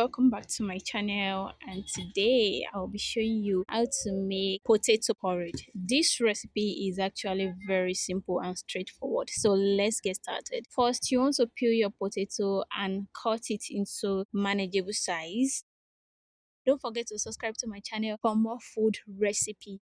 welcome back to my channel, and today I'll be showing you how to make potato porridge. This recipe is actually very simple and straightforward, so let's get started. First, you want to peel your potato and cut it into manageable size. Don't forget to subscribe to my channel for more food recipe.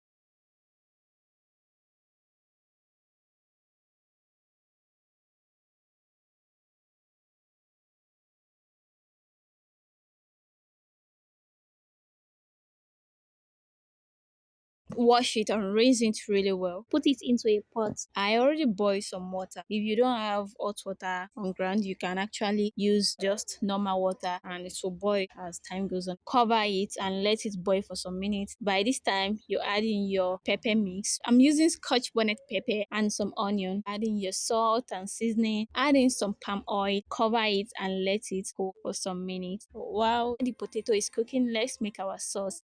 Wash it and rinse it really well. Put it into a pot. I already boiled some water. If you don't have hot water on ground, you can actually use just normal water and it will boil as time goes on. Cover it and let it boil for some minutes. By this time, you add in your pepper mix. I'm using Scotch bonnet pepper and some onion. Add in your salt and seasoning. Add in some palm oil. Cover it and let it cook for some minutes. While the potato is cooking, let's make our sauce.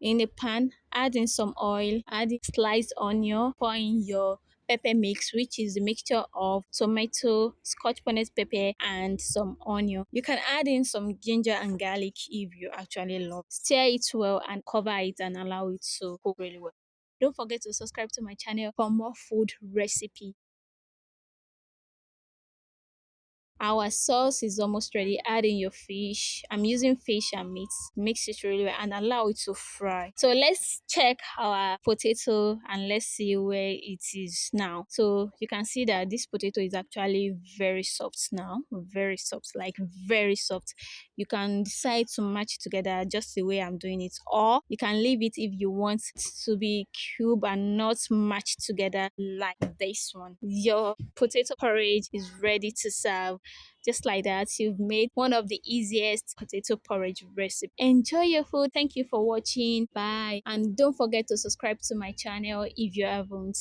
In a pan, add in some oil, add in sliced onion, pour in your pepper mix, which is a mixture of tomato, scotch bonnet pepper, and some onion. You can add in some ginger and garlic if you actually love. Stir it well and cover it and allow it to cook really well. Don't forget to subscribe to my channel for more food recipe. Our sauce is almost ready. Add in your fish. I'm using fish and meat. Mix it really well and allow it to fry. So let's check our potato and let's see where it is now. So you can see that this potato is actually very soft now. Very soft, like very soft. You can decide to match it together just the way I'm doing it, or you can leave it if you want it to be cube and not matched together like this one. Your potato porridge is ready to serve. Just like that, you've made one of the easiest potato porridge recipe. Enjoy your food. Thank you for watching. Bye. And don't forget to subscribe to my channel if you haven't.